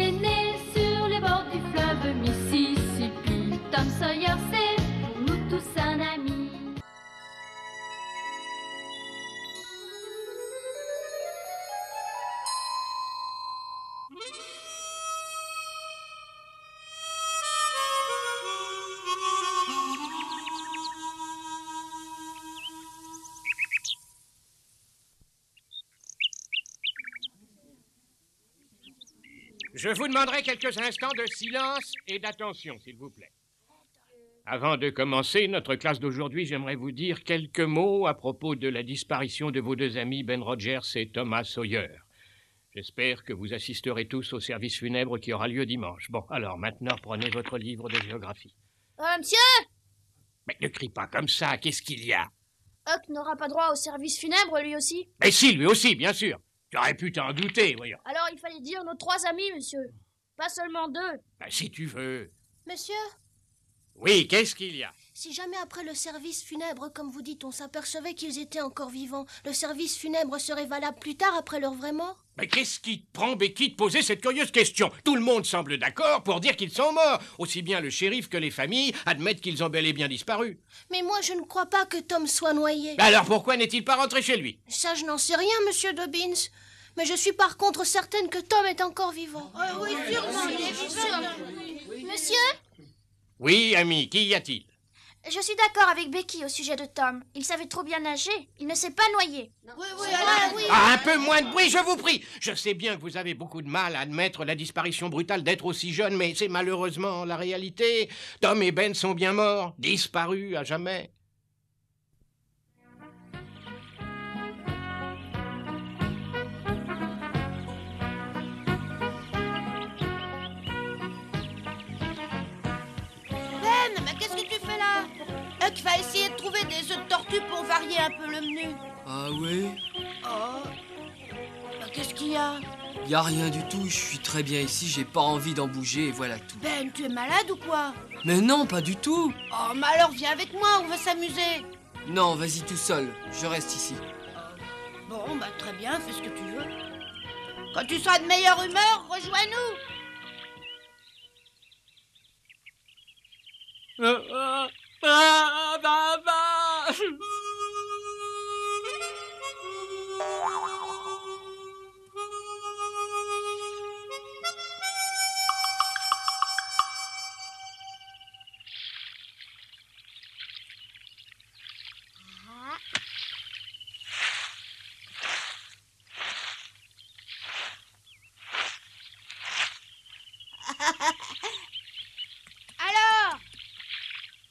est né sur les bords du fleuve Mississippi. Tom Sawyer, c'est pour nous tous un ami. Je vous demanderai quelques instants de silence et d'attention, s'il vous plaît. Avant de commencer notre classe d'aujourd'hui, j'aimerais vous dire quelques mots à propos de la disparition de vos deux amis Ben Rogers et Thomas Sawyer. J'espère que vous assisterez tous au service funèbre qui aura lieu dimanche. Bon, alors maintenant, prenez votre livre de géographie. Monsieur! Mais ne crie pas comme ça, qu'est-ce qu'il y a? Huck n'aura pas droit au service funèbre, lui aussi? Mais si, lui aussi, bien sûr. Tu aurais pu t'en douter, voyons. Alors il fallait dire nos 3 amis, monsieur. Pas seulement 2. Ben, si tu veux. Monsieur, Oui, qu'est-ce qu'il y a? si jamais après le service funèbre, comme vous dites, on s'apercevait qu'ils étaient encore vivants, le service funèbre serait valable plus tard après leur vraie mort? Mais qu'est-ce qui te prend, Becky, de poser cette curieuse question? Tout le monde semble d'accord pour dire qu'ils sont morts. Aussi bien le shérif que les familles admettent qu'ils ont bel et bien disparu. Mais moi, je ne crois pas que Tom soit noyé. Alors pourquoi n'est-il pas rentré chez lui? Ça, je n'en sais rien, monsieur Dobbins. Mais je suis par contre certaine que Tom est encore vivant. Oui, sûrement, il est vivant. Monsieur, Oui, ami, qu'y a-t-il? je suis d'accord avec Becky au sujet de Tom. Il savait trop bien nager. Il ne s'est pas noyé. Ah, un peu moins de bruit, je vous prie. Je sais bien que vous avez beaucoup de mal à admettre la disparition brutale d'êtres aussi jeunes, mais c'est malheureusement la réalité. Tom et Ben sont bien morts, disparus à jamais. Ben, mais qu'est-ce que tu fais là? Huck va essayer de trouver des œufs de tortue pour varier un peu le menu. Ah ouais? Oh, qu'est-ce qu'il y a? Y a rien du tout, je suis très bien ici, j'ai pas envie d'en bouger et voilà tout. Ben, tu es malade ou quoi? Mais non, pas du tout. Oh, mais alors viens avec moi, on va s'amuser. Non, vas-y tout seul, je reste ici. Bon, bah très bien, fais ce que tu veux. Quand tu seras de meilleure humeur, rejoins-nous.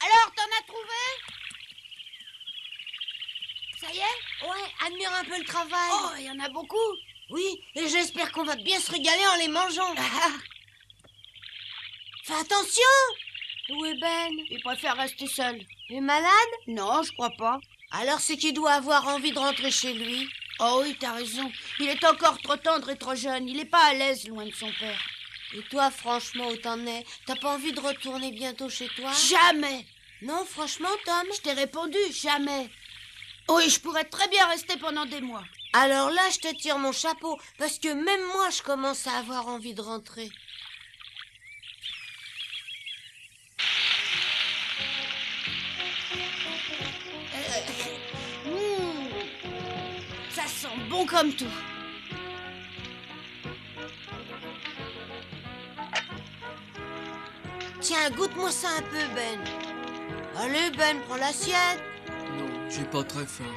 Alors, t'en as trouvé? Ça y est? Ouais, admire un peu le travail. Oh, il y en a beaucoup. Oui, et j'espère qu'on va bien se régaler en les mangeant. Fais attention! Où est Ben? Il préfère rester seul. Il est malade? Non, je crois pas. Alors c'est qu'il doit avoir envie de rentrer chez lui. Oh oui, t'as raison. Il est encore trop tendre et trop jeune. Il est pas à l'aise loin de son père. Et toi, franchement, où t'en es? T'as pas envie de retourner bientôt chez toi? Jamais. Non, franchement, Tom? Je t'ai répondu, jamais. Oui, je pourrais très bien rester pendant des mois. Alors là, je te tire mon chapeau, parce que même moi, je commence à avoir envie de rentrer. Ça sent bon comme tout. Tiens, goûte-moi ça un peu, Ben. Allez, Ben, prends l'assiette. Non, j'ai pas très faim.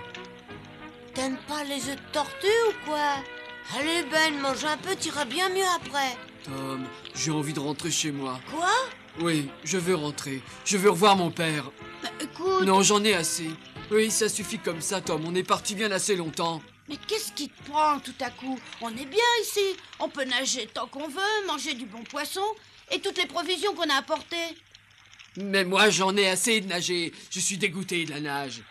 T'aimes pas les œufs de tortue ou quoi? Allez, Ben, mange un peu, t'iras bien mieux après. Tom, j'ai envie de rentrer chez moi. Quoi? Oui, je veux rentrer. Je veux revoir mon père. Écoute... Non, j'en ai assez. Oui, ça suffit comme ça, Tom. On est parti bien assez longtemps. Mais qu'est-ce qui te prend tout à coup? On est bien ici. On peut nager tant qu'on veut, manger du bon poisson et toutes les provisions qu'on a apportées. Mais moi, j'en ai assez de nager. Je suis dégoûté de la nage.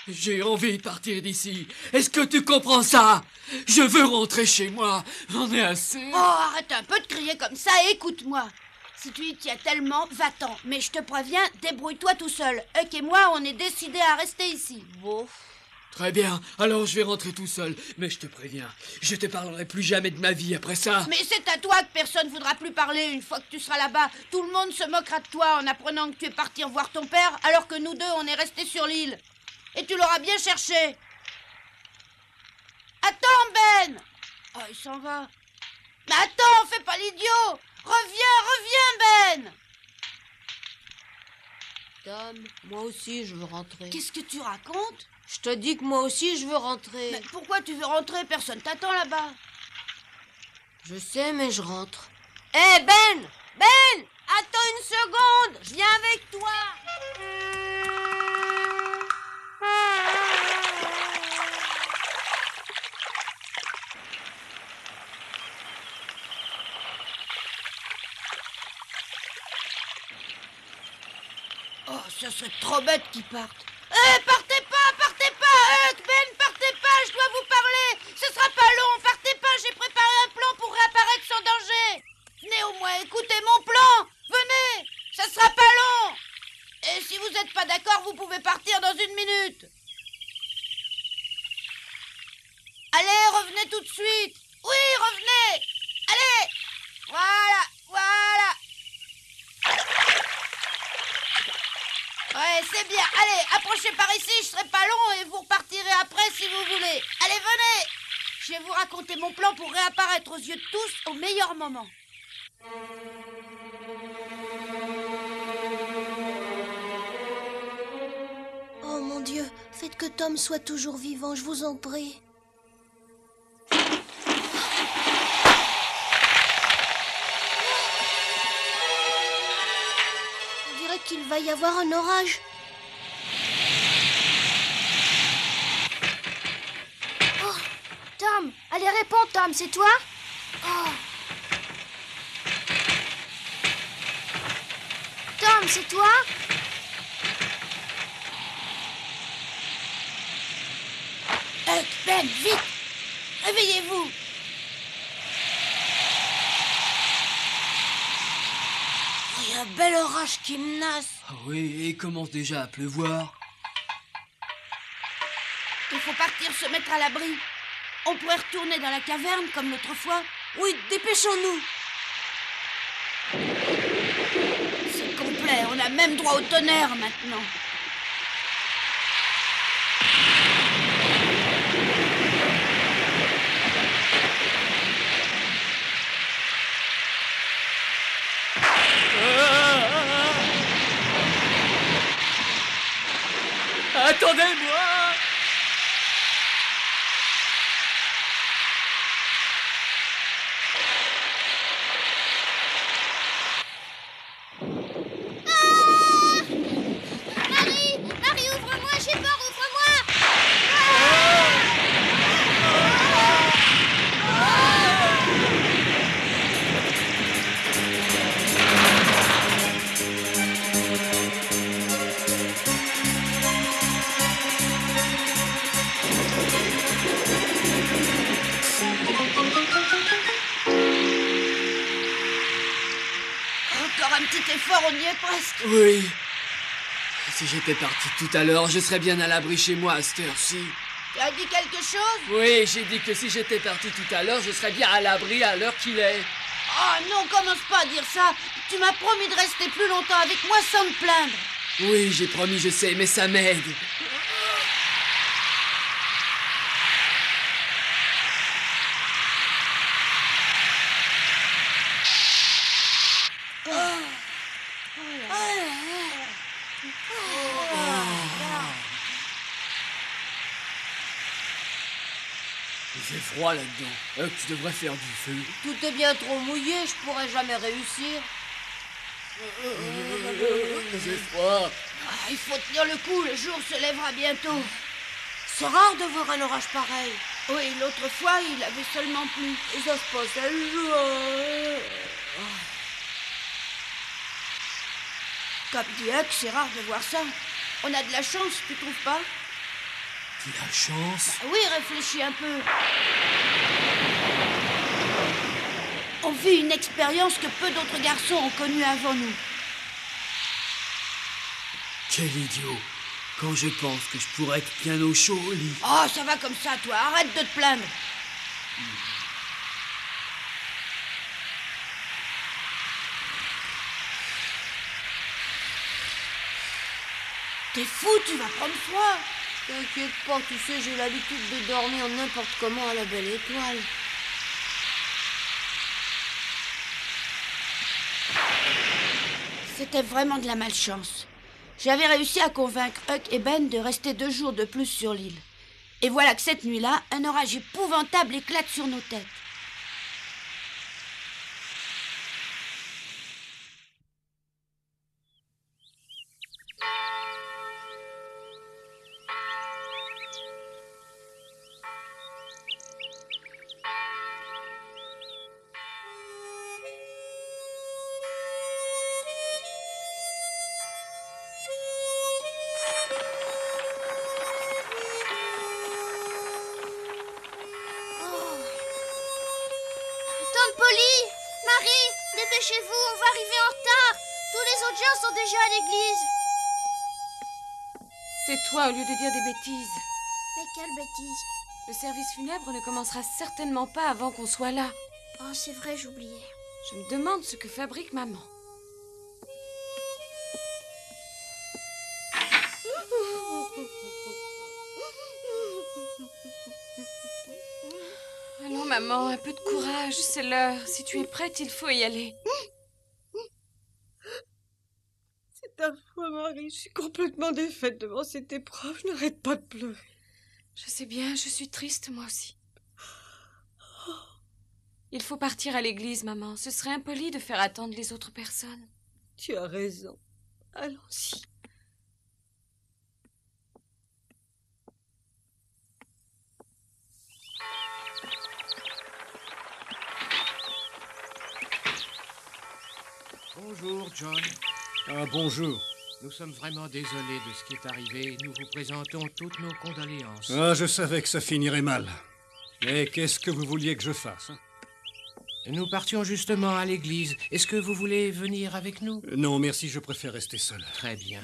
J'ai envie de partir d'ici. Est-ce que tu comprends ça? Je veux rentrer chez moi. J'en ai assez. Oh, arrête un peu de crier comme ça et écoute-moi. Si tu y tiens tellement, va-t'en. Mais je te préviens, débrouille-toi tout seul. Huck et moi, on est décidés à rester ici. Bon. Très bien, alors je vais rentrer tout seul. Mais je te préviens, je te parlerai plus jamais de ma vie après ça. Mais c'est à toi que personne ne voudra plus parler une fois que tu seras là-bas. Tout le monde se moquera de toi en apprenant que tu es parti voir ton père, alors que nous deux, on est restés sur l'île. Et tu l'auras bien cherché. Attends, Ben! Oh, il s'en va. Mais attends, fais pas l'idiot! Reviens, Ben! Tom, moi aussi je veux rentrer. Qu'est-ce que tu racontes? Je te dis que moi aussi je veux rentrer. Mais pourquoi tu veux rentrer? Personne t'attend là-bas. Je sais, mais je rentre. Hé, Ben! Ben! Attends une seconde! Je viens avec toi! Oh, ce serait trop bête qu'ils partent. Partez pas! Ben, partez pas! Je dois vous parler! Ce sera pas long! Partez pas! J'ai préparé un plan pour réapparaître sans danger! Venez au moins écouter mon plan! Venez! Ça sera pas long! Et si vous n'êtes pas d'accord, vous pouvez partir dans 1 minute! Allez, revenez tout de suite! Oui, revenez! Allez! Voilà! Ouais, c'est bien. Allez, approchez par ici, je serai pas long et vous repartirez après si vous voulez. Allez, venez! Je vais vous raconter mon plan pour réapparaître aux yeux de tous au meilleur moment. Oh mon Dieu, faites que Tom soit toujours vivant, je vous en prie. On dirait qu'il va y avoir un orage. Oh, Tom, allez, réponds, Tom, c'est toi? Oh. Tom, c'est toi? Ben, vite! Réveillez-vous! Il y a un bel orage qui menace. Ah oui, et il commence déjà à pleuvoir. Il faut partir se mettre à l'abri. On pourrait retourner dans la caverne comme l'autre fois. Oui, dépêchons-nous. C'est complet, on a même droit au tonnerre maintenant. Attendez-moi! Marie, ouvre-moi, j'ai peur, ouvre-moi! Encore un petit effort, on y est presque. Oui. Si j'étais parti tout à l'heure, je serais bien à l'abri chez moi à cette heure-ci. Tu as dit quelque chose? Oui, j'ai dit que si j'étais parti tout à l'heure, je serais bien à l'abri à l'heure qu'il est. Oh non, commence pas à dire ça. Tu m'as promis de rester plus longtemps avec moi sans me plaindre. Oui, j'ai promis, je sais, mais ça m'aide. Il fait froid là-dedans. Tu devrais faire du feu. Tout est bien trop mouillé, je pourrais jamais réussir. C'est froid. Ah, il faut tenir le coup, le jour se lèvera bientôt. C'est rare de voir un orage pareil. Oui, l'autre fois, il avait seulement plu. Et ça se passe un jour. Comme dit Huck, c'est rare de voir ça. On a de la chance, tu trouves pas? Tu as chance. Ah oui, réfléchis un peu. On vit une expérience que peu d'autres garçons ont connue avant nous. Quel idiot. Quand je pense que je pourrais être bien au chaud au lit. Oh, ça va comme ça, toi. Arrête de te plaindre. T'es fou, tu vas prendre froid. T'inquiète pas, tu sais, j'ai l'habitude de dormir n'importe comment à la belle étoile. C'était vraiment de la malchance. J'avais réussi à convaincre Huck et Ben de rester 2 jours de plus sur l'île. Et voilà que cette nuit-là, un orage épouvantable éclate sur nos têtes. Tante Polly, Marie, dépêchez-vous, on va arriver en retard. Tous les autres gens sont déjà à l'église. Tais-toi au lieu de dire des bêtises. Mais quelle bêtise. Le service funèbre ne commencera certainement pas avant qu'on soit là. Oh, c'est vrai, j'oubliais. Je me demande ce que fabrique maman. Allons, maman, un peu de courage, c'est l'heure. Si tu es prête, il faut y aller. C'est affreux, Marie. Je suis complètement défaite devant cette épreuve. Je n'arrête pas de pleurer. Je sais bien, je suis triste, moi aussi. Il faut partir à l'église, maman. Ce serait impoli de faire attendre les autres personnes. Tu as raison. Allons-y. Bonjour, John. Ah, bonjour. Nous sommes vraiment désolés de ce qui est arrivé. Nous vous présentons toutes nos condoléances. Ah, je savais que ça finirait mal. Mais qu'est-ce que vous vouliez que je fasse, hein? Nous partions justement à l'église. Est-ce que vous voulez venir avec nous? Non, merci, je préfère rester seul. Très bien.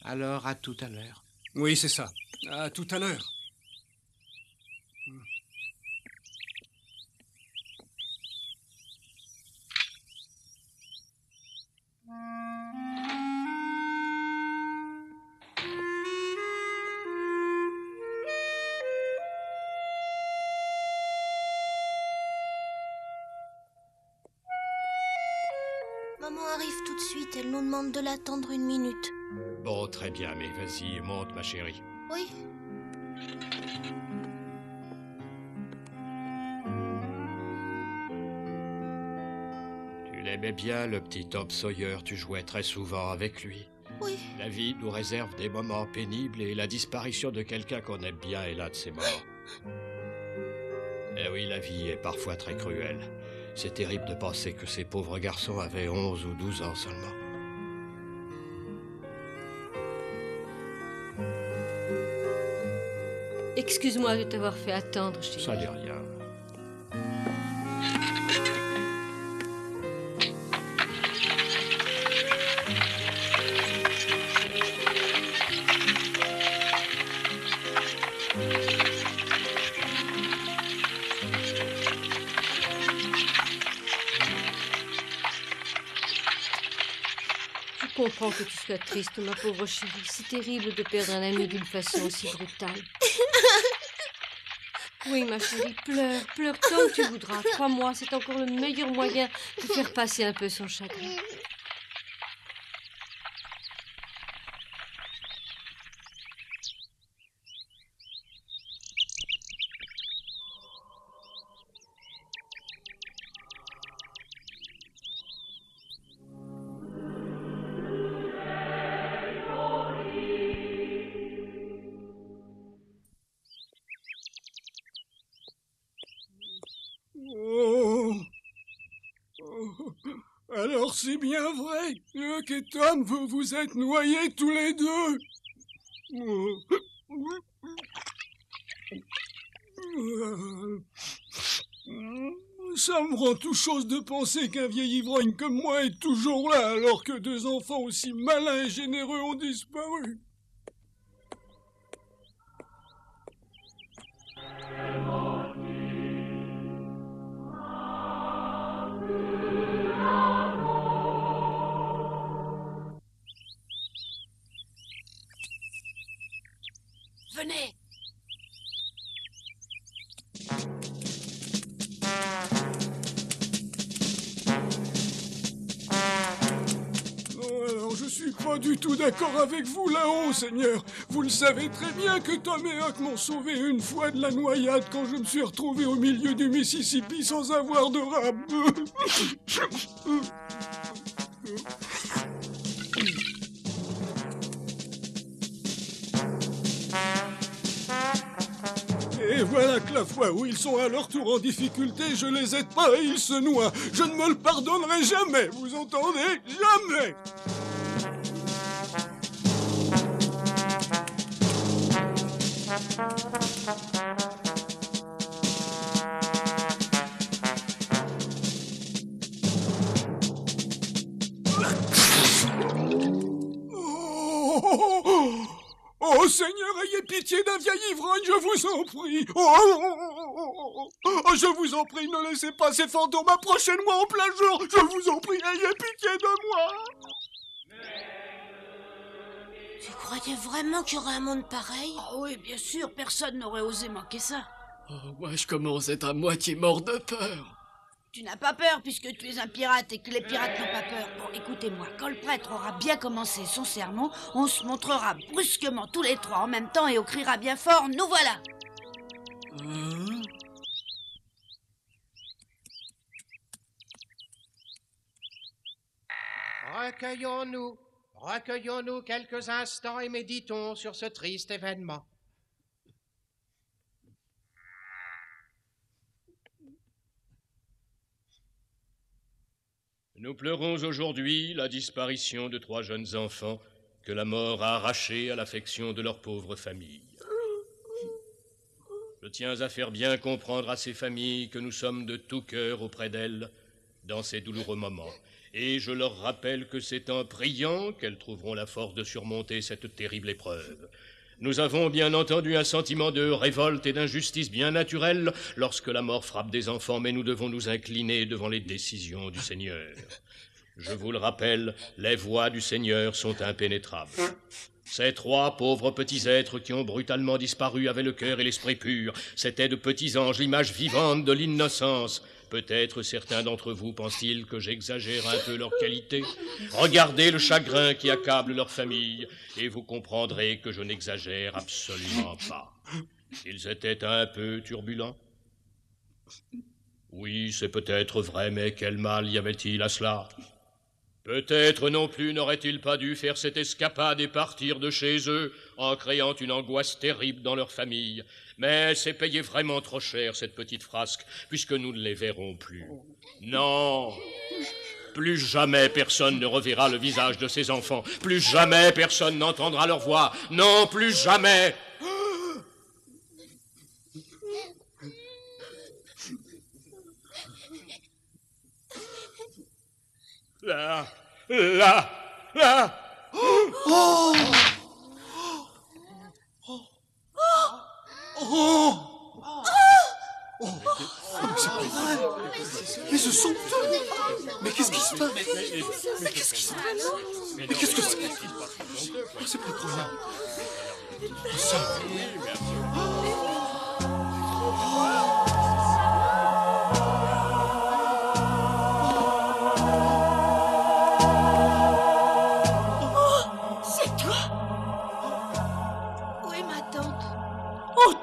Alors, à tout à l'heure. Oui, c'est ça. À tout à l'heure. Maman arrive tout de suite, elle nous demande de l'attendre 1 minute. Bon, très bien, mais vas-y, monte, ma chérie. Oui. Tu l'aimais bien, le petit Tom Sawyer. Tu jouais très souvent avec lui. Oui. La vie nous réserve des moments pénibles et la disparition de quelqu'un qu'on aime bien est l'un de ces moments. Eh oui, la vie est parfois très cruelle. C'est terrible de penser que ces pauvres garçons avaient 11 ou 12 ans seulement. Excuse-moi de t'avoir fait attendre, chérie. Ça n'est rien. Je comprends que tu sois triste, ma pauvre chérie. C'est terrible de perdre un ami d'une façon aussi brutale. Oui, ma chérie, pleure, pleure tant que tu voudras. Crois-moi, c'est encore le meilleur moyen de faire passer un peu son chagrin. Alors c'est bien vrai, Huck et Tom, vous vous êtes noyés tous les deux. Ça me rend tout chose de penser qu'un vieil ivrogne comme moi est toujours là, alors que 2 enfants aussi malins et généreux ont disparu. Venez. Alors, je suis pas du tout d'accord avec vous là-haut, Seigneur. Vous le savez très bien que Tom et Huck m'ont sauvé une fois de la noyade quand je me suis retrouvé au milieu du Mississippi sans avoir de rab. Et voilà que la fois où ils sont à leur tour en difficulté, je les aide pas et ils se noient. Je ne me le pardonnerai jamais, vous entendez? Jamais! Oh, Seigneur, ayez pitié d'un vieil ivrogne, je vous en prie. Je vous en prie, ne laissez pas ces fantômes approcher de moi en plein jour. Je vous en prie, ayez pitié de moi. Tu croyais vraiment qu'il y aurait un monde pareil? Oh oui, bien sûr, personne n'aurait osé manquer ça. Oh, moi, je commence à être à moitié mort de peur. Tu n'as pas peur puisque tu es un pirate et que les pirates n'ont pas peur. Bon, écoutez-moi, quand le prêtre aura bien commencé son sermon, on se montrera brusquement tous les trois en même temps et on criera bien fort « Nous voilà !» Recueillons-nous quelques instants et méditons sur ce triste événement. Nous pleurons aujourd'hui la disparition de 3 jeunes enfants que la mort a arrachés à l'affection de leur pauvre famille. Je tiens à faire bien comprendre à ces familles que nous sommes de tout cœur auprès d'elles dans ces douloureux moments. Et je leur rappelle que c'est en priant qu'elles trouveront la force de surmonter cette terrible épreuve. Nous avons bien entendu un sentiment de révolte et d'injustice bien naturel lorsque la mort frappe des enfants, mais nous devons nous incliner devant les décisions du Seigneur. Je vous le rappelle, les voies du Seigneur sont impénétrables. Ces 3 pauvres petits êtres qui ont brutalement disparu avaient le cœur et l'esprit purs. C'étaient de petits anges, l'image vivante de l'innocence. Peut-être certains d'entre vous pensent-ils que j'exagère un peu leur qualité. Regardez le chagrin qui accable leur famille, et vous comprendrez que je n'exagère absolument pas. Ils étaient un peu turbulents. Oui, c'est peut-être vrai, mais quel mal y avait-il à cela? Peut-être non plus n'auraient-ils pas dû faire cette escapade et partir de chez eux en créant une angoisse terrible dans leur famille. Mais c'est payé vraiment trop cher, cette petite frasque, puisque nous ne les verrons plus. Non, plus jamais personne ne reverra le visage de ces enfants. Plus jamais personne n'entendra leur voix. Non, plus jamais. Là. Oh! Mais ce sont eux! Mais qu'est-ce qui se passe? Mais qu'est-ce qui se passe? Mais qu'est-ce que c'est? Oh, c'est pas croyable.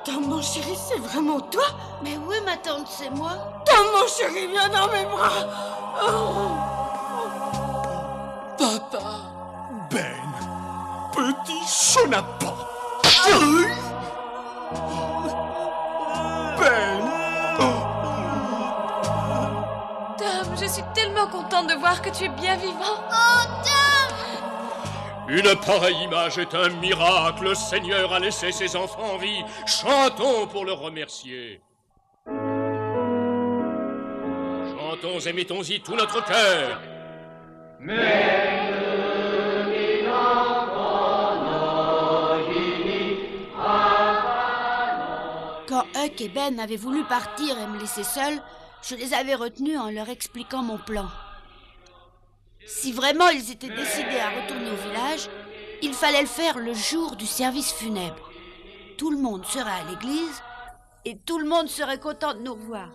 Tom, mon chéri, c'est vraiment toi? Mais oui, ma tante, c'est moi. Tom, mon chéri, viens dans mes bras. Oh. Papa. Ben, petit chenapan. Ben. Tom, je suis tellement contente de voir que tu es bien vivant. Oh, Tom! Une pareille image est un miracle. Le Seigneur a laissé ses enfants en vie. Chantons pour le remercier. Chantons et mettons-y tout notre cœur. Quand Huck et Ben avaient voulu partir et me laisser seul, Je les avais retenus en leur expliquant mon plan. Si vraiment ils étaient décidés à retourner au village, il fallait le faire le jour du service funèbre. Tout le monde serait à l'église et tout le monde serait content de nous revoir.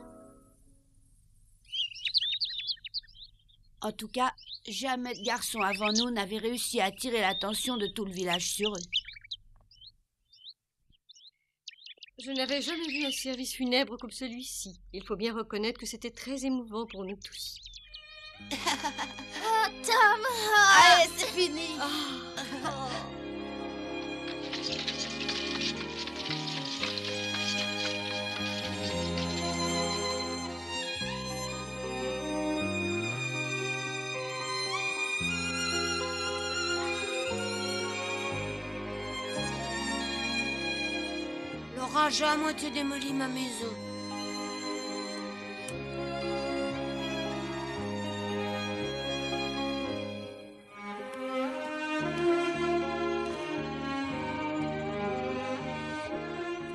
En tout cas, jamais de garçon avant nous n'avait réussi à attirer l'attention de tout le village sur eux. Je n'avais jamais vu un service funèbre comme celui-ci. Il faut bien reconnaître que c'était très émouvant pour nous tous. Oh, Tom! Allez, c'est fini! L'orage a à moitié démoli ma maison.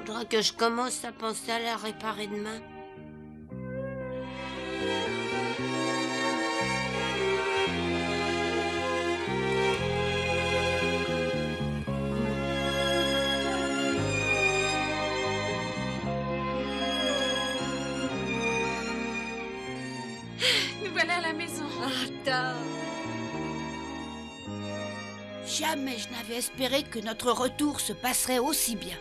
Faudra que je commence à penser à la réparer demain. Nous voilà à la maison. Jamais je n'avais espéré que notre retour se passerait aussi bien.